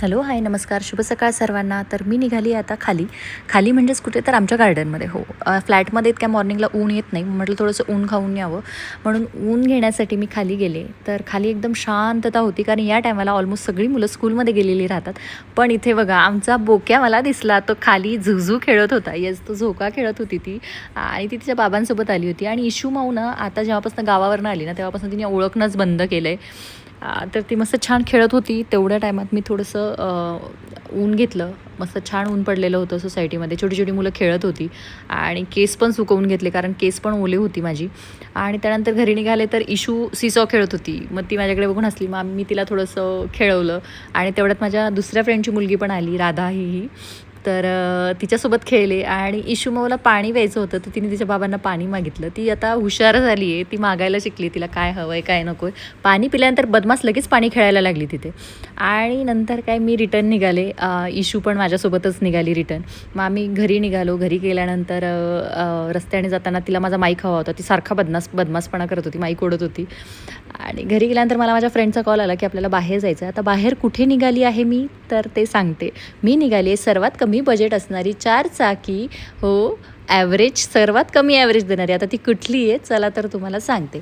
Hello, हाय, नमस्कार, शुभ सकाळ सर्वांना. तर मी निघाली आता खाली म्हणजेच कुठे तर आमच्या गार्डनमध्ये. हो, फ्लॅटमध्ये इतक्या मॉर्निंगला ऊन येत नाही, म्हटलं थोडंसं ऊन खाऊन यावं म्हणून ऊन घेण्यासाठी मी खाली गेले. तर खाली एकदम शांतता होती, कारण या टायमाला ऑलमोस्ट सगळी मुलं स्कूलमध्ये गेलेली राहतात. पण इथे बघा, आमचा बोक्या मला दिसला. तो खाली झुझू खेळत होता. येस, तो झोका खेळत होती ती, आणि ती तिच्या बाबांसोबत आली होती. आणि इशू माऊ ना, आता जेव्हापासून गावावरनं आली ना, तेव्हापासून तिने ओळखणंच बंद केलं आहे. तर ती मस्त छान खेळत होती. तेवढ्या टायमात मी थोडंसं ऊन घेतलं. मस्त छान ऊन पडलेलं होतं सोसायटीमध्ये. छोटी छोटी मुलं खेळत होती आणि केस पण सुकवून घेतले, कारण केस पण ओले होती माझी. आणि त्यानंतर घरी निघाले तर इशू सीसॉ खेळत होती. मग ती माझ्याकडे बघून हसली. मग मी तिला थोडंसं खेळवलं. आणि तेवढ्यात माझ्या दुसऱ्या फ्रेंडची मुलगी पण आली, राधा ही. तर तिच्यासोबत खेळले. आणि इशू माऊला पाणी प्यायचं होतं, तर तिने तिच्या बाबांना पाणी मागितलं. ती आता हुशार झाली आहे, ती मागायला शिकली. तिला काय हवं आहे, काय नको आहे. पाणी पिल्यानंतर बदमाश लगेच पाणी खेळायला लागली तिथे. आणि नंतर काय, मी रिटर्न निघाले. इशू पण माझ्यासोबतच निघाली रिटर्न. मग आम्ही घरी निघालो. घरी गेल्यानंतर रस्त्याने जाताना तिला माझा माईक हवा होता. ती सारखा बदमाशपणा करत होती, माईक ओढत होती. आणि घरी गेल्यानंतर मला माझ्या फ्रेंडचा कॉल आला की आपल्याला बाहेर जायचं आहे. आता बाहेर कुठे निघाली आहे मी, तर ते सांगते. मी निघाली आहे सर्वात कमी बजेट असणारी 4 चाकी, हो, ॲव्हरेज, सर्वात कमी ॲव्हरेज देणारी. आता ती कुठली आहे, चला तर तुम्हाला सांगते.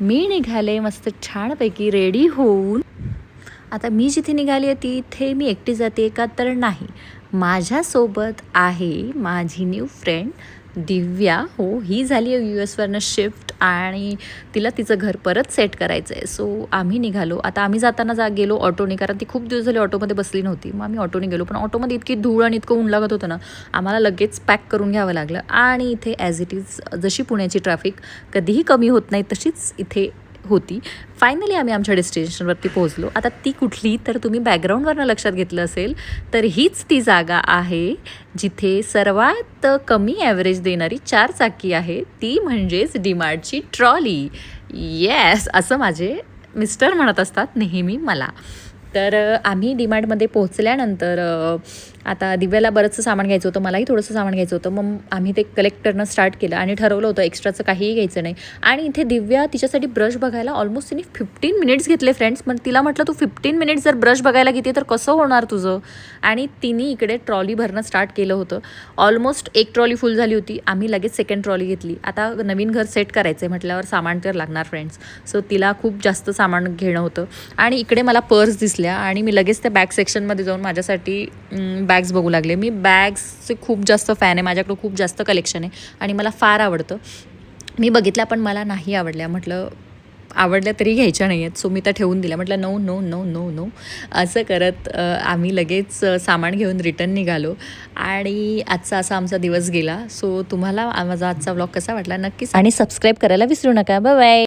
मी निघाले मस्त छानपैकी रेडी होऊन. आता मी जिथे निघाली आहे तिथे मी एकटी जाते का, तर नाही. माझ्यासोबत आहे माझी न्यू फ्रेंड दिव्या. हो, ही झाली आहे US वरनं शिफ्ट, आणि तिला तिचं घर परत सेट करायचं आहे. सो आम्ही निघालो. आता आम्ही जाताना गेलो ऑटोने, कारण ती खूप दिवस झाले ऑटोमध्ये बसली नव्हती. मग आम्ही ऑटोने गेलो, पण ऑटोमध्ये इतकी धूळ आणि इतकं ऊन लागत होतं ना, आम्हाला लगेच पॅक करून घ्यावं लागलं. आणि इथे ॲज इट इज, जशी पुण्याची ट्रॅफिक कधीही कमी होत नाही तशीच इथे होती. फायनली आम्ही आमच्या डेस्टिनेशनवरती पोहोचलो. आता ती कुठली, तर तुम्ही बॅकग्राऊंडवरनं लक्षात घेतलं असेल तर हीच ती जागा आहे जिथे सर्वात कमी ॲव्हरेज देणारी 4 चाकी आहे. ती म्हणजेच डीमार्टची ट्रॉली. येस, असं माझे मिस्टर म्हणत असतात नेहमी मला. तर आम्ही डीमार्टमध्ये पोहोचल्यानंतर आता दिव्याला बरंचसं सामान घ्यायचं होतं, मलाही थोडंसं सामान घ्यायचं होतं. मग आम्ही ते कलेक्ट करणं स्टार्ट केलं आणि ठरवलं होतं एक्स्ट्राचं काहीही घ्यायचं नाही. आणि इथे दिव्या तिच्यासाठी ब्रश बघायला ऑलमोस्ट तिने 15 मिनिट्स घेतले फ्रेंड्स. पण तिला म्हटलं, तू 15 मिनिट्स जर ब्रश बघायला घेते तर कसं होणार तुझं. आणि तिने इकडे ट्रॉली भरणं स्टार्ट केलं होतं. ऑलमोस्ट एक ट्रॉली फुल झाली होती. आम्ही लगेच सेकंड ट्रॉली घेतली. आता नवीन घर सेट करायचं आहे म्हटल्यावर सामान तर लागणार फ्रेंड्स. सो तिला खूप जास्त सामान घेणं होतं. आणि इकडे मला पर्स दिसल्या, आणि मी लगेच त्या बॅग सेक्शनमध्ये जाऊन माझ्यासाठी बॅग्स बघू लागले. मी बॅग्सचे खूप जास्त फॅन आहे, माझ्याकडं खूप जास्त कलेक्शन आहे आणि मला फार आवडतं. मी बघितल्या पण मला नाही आवडल्या. म्हटलं आवडल्या तरी घ्यायच्या नाही आहेत. सो मी त्या ठेवून दिल्या. म्हटलं no no no no no. असं करत आम्ही लगेच सामान घेऊन रिटर्न निघालो. आणि आजचा असा आमचा दिवस गेला. सो तुम्हाला माझा आजचा व्लॉग कसा वाटला नक्कीच, आणि सबस्क्राईब करायला विसरू नका. Bye bye.